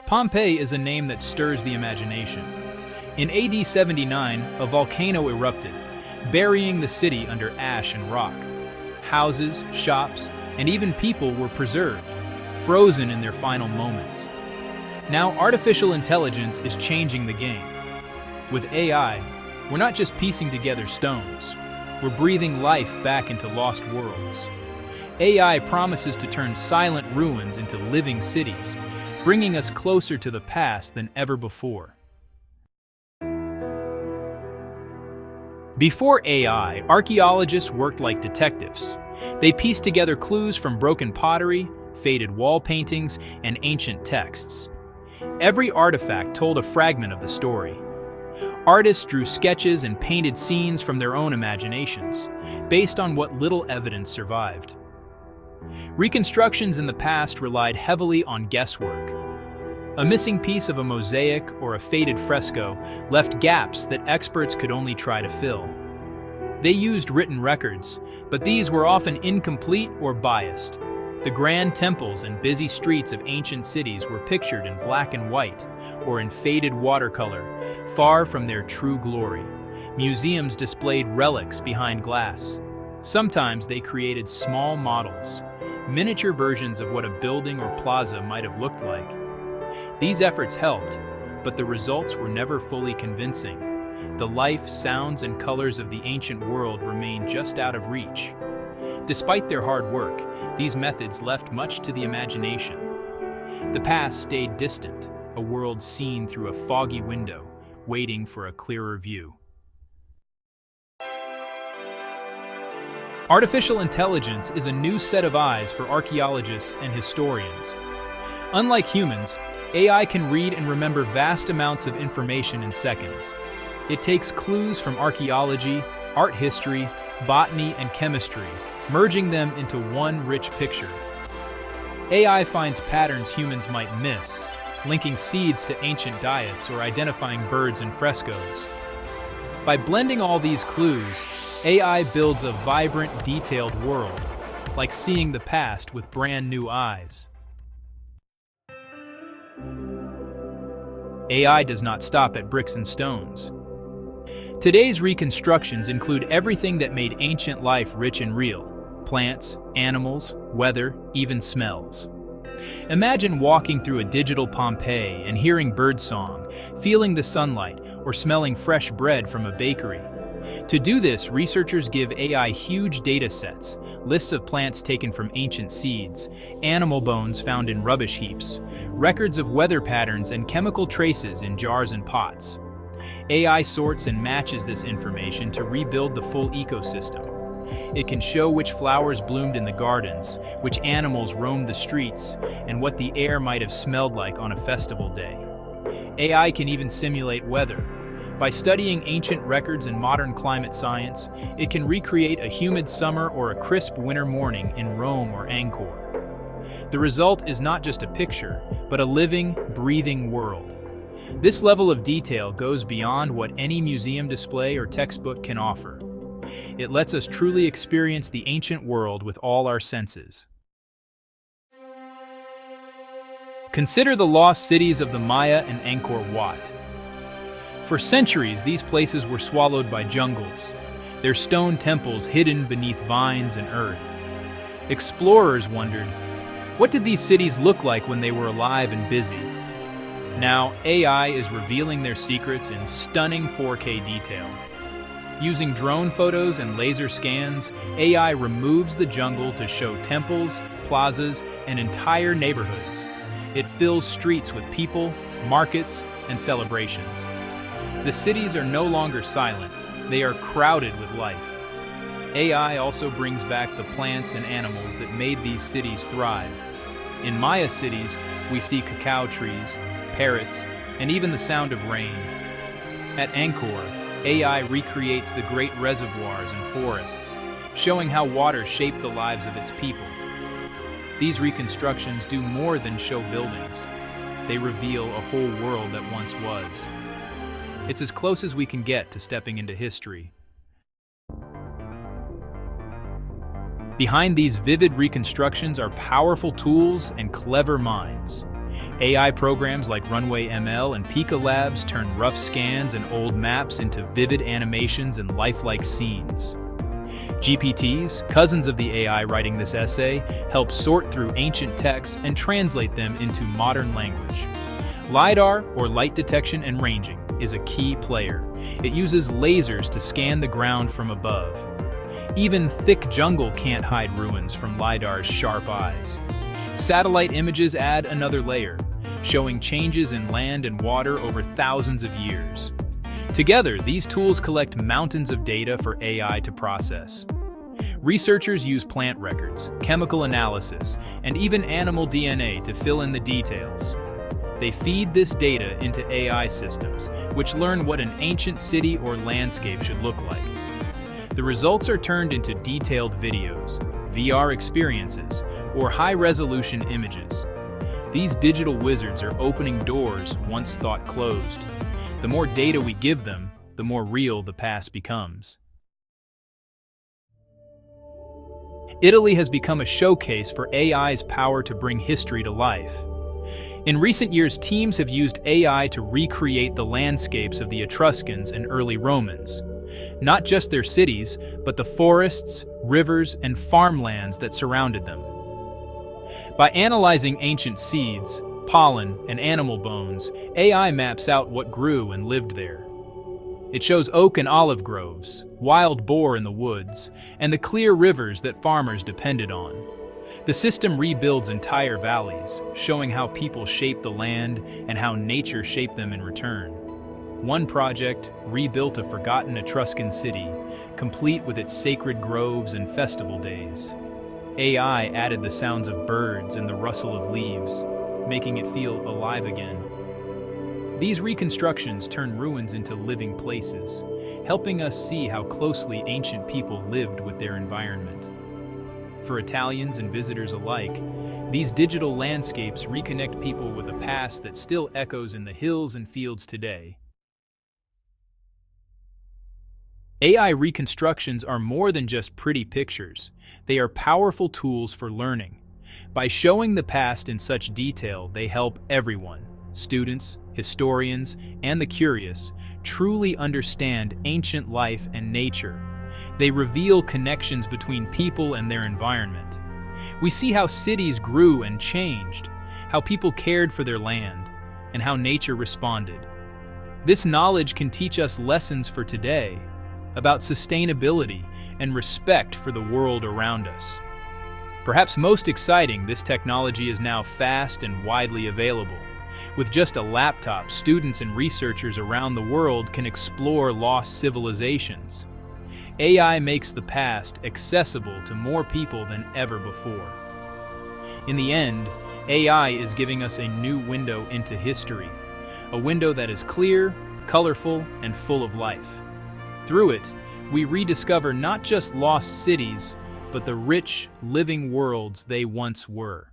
Pompeii is a name that stirs the imagination. In AD 79, a volcano erupted, burying the city under ash and rock. Houses, shops, and even people were preserved, frozen in their final moments. Now, artificial intelligence is changing the game. With AI, we're not just piecing together stones, we're breathing life back into lost worlds. AI promises to turn silent ruins into living cities, bringing us closer to the past than ever before. Before AI, archaeologists worked like detectives. They pieced together clues from broken pottery, faded wall paintings, and ancient texts. Every artifact told a fragment of the story. Artists drew sketches and painted scenes from their own imaginations, based on what little evidence survived. Reconstructions in the past relied heavily on guesswork. A missing piece of a mosaic or a faded fresco left gaps that experts could only try to fill. They used written records, but these were often incomplete or biased. The grand temples and busy streets of ancient cities were pictured in black and white or in faded watercolor, far from their true glory. Museums displayed relics behind glass. Sometimes they created small models, miniature versions of what a building or plaza might have looked like. These efforts helped, but the results were never fully convincing. The life, sounds, and colors of the ancient world remained just out of reach. Despite their hard work, these methods left much to the imagination. The past stayed distant, a world seen through a foggy window, waiting for a clearer view. Artificial intelligence is a new set of eyes for archaeologists and historians. Unlike humans, AI can read and remember vast amounts of information in seconds. It takes clues from archaeology, art history, botany, and chemistry, merging them into one rich picture. AI finds patterns humans might miss, linking seeds to ancient diets or identifying birds in frescoes. By blending all these clues, AI builds a vibrant, detailed world, like seeing the past with brand new eyes. AI does not stop at bricks and stones. Today's reconstructions include everything that made ancient life rich and real: plants, animals, weather, even smells. Imagine walking through a digital Pompeii and hearing birdsong, feeling the sunlight, or smelling fresh bread from a bakery. To do this, researchers give AI huge data sets, lists of plants taken from ancient seeds, animal bones found in rubbish heaps, records of weather patterns, and chemical traces in jars and pots. AI sorts and matches this information to rebuild the full ecosystem. It can show which flowers bloomed in the gardens, which animals roamed the streets, and what the air might have smelled like on a festival day. AI can even simulate weather. By studying ancient records and modern climate science, it can recreate a humid summer or a crisp winter morning in Rome or Angkor. The result is not just a picture, but a living, breathing world. This level of detail goes beyond what any museum display or textbook can offer. It lets us truly experience the ancient world with all our senses. Consider the lost cities of the Maya and Angkor Wat. For centuries, these places were swallowed by jungles, their stone temples hidden beneath vines and earth. Explorers wondered, what did these cities look like when they were alive and busy? Now, AI is revealing their secrets in stunning 4K detail. Using drone photos and laser scans, AI removes the jungle to show temples, plazas, and entire neighborhoods. It fills streets with people, markets, and celebrations. The cities are no longer silent, they are crowded with life. AI also brings back the plants and animals that made these cities thrive. In Maya cities, we see cacao trees, parrots, and even the sound of rain. At Angkor, AI recreates the great reservoirs and forests, showing how water shaped the lives of its people. These reconstructions do more than show buildings. They reveal a whole world that once was. It's as close as we can get to stepping into history. Behind these vivid reconstructions are powerful tools and clever minds. AI programs like Runway ML and Pika Labs turn rough scans and old maps into vivid animations and lifelike scenes. GPTs, cousins of the AI writing this essay, help sort through ancient texts and translate them into modern language. LiDAR, or light detection and ranging, is a key player. It uses lasers to scan the ground from above. Even thick jungle can't hide ruins from LiDAR's sharp eyes. Satellite images add another layer, showing changes in land and water over thousands of years. Together, these tools collect mountains of data for AI to process. Researchers use plant records, chemical analysis, and even animal DNA to fill in the details. They feed this data into AI systems, which learn what an ancient city or landscape should look like. The results are turned into detailed videos, VR experiences, or high-resolution images. These digital wizards are opening doors once thought closed. The more data we give them, the more real the past becomes. Italy has become a showcase for AI's power to bring history to life. In recent years, teams have used AI to recreate the landscapes of the Etruscans and early Romans. Not just their cities, but the forests, rivers, and farmlands that surrounded them. By analyzing ancient seeds, pollen, and animal bones, AI maps out what grew and lived there. It shows oak and olive groves, wild boar in the woods, and the clear rivers that farmers depended on. The system rebuilds entire valleys, showing how people shaped the land and how nature shaped them in return. One project rebuilt a forgotten Etruscan city, complete with its sacred groves and festival days. AI added the sounds of birds and the rustle of leaves, making it feel alive again. These reconstructions turn ruins into living places, helping us see how closely ancient people lived with their environment. For Italians and visitors alike, these digital landscapes reconnect people with a past that still echoes in the hills and fields today. AI reconstructions are more than just pretty pictures. They are powerful tools for learning. By showing the past in such detail, they help everyone, students, historians, and the curious, truly understand ancient life and nature. They reveal connections between people and their environment. We see how cities grew and changed, how people cared for their land, and how nature responded. This knowledge can teach us lessons for today about sustainability and respect for the world around us. Perhaps most exciting, this technology is now fast and widely available. With just a laptop, students and researchers around the world can explore lost civilizations. AI makes the past accessible to more people than ever before. In the end, AI is giving us a new window into history, a window that is clear, colorful, and full of life. Through it, we rediscover not just lost cities, but the rich, living worlds they once were.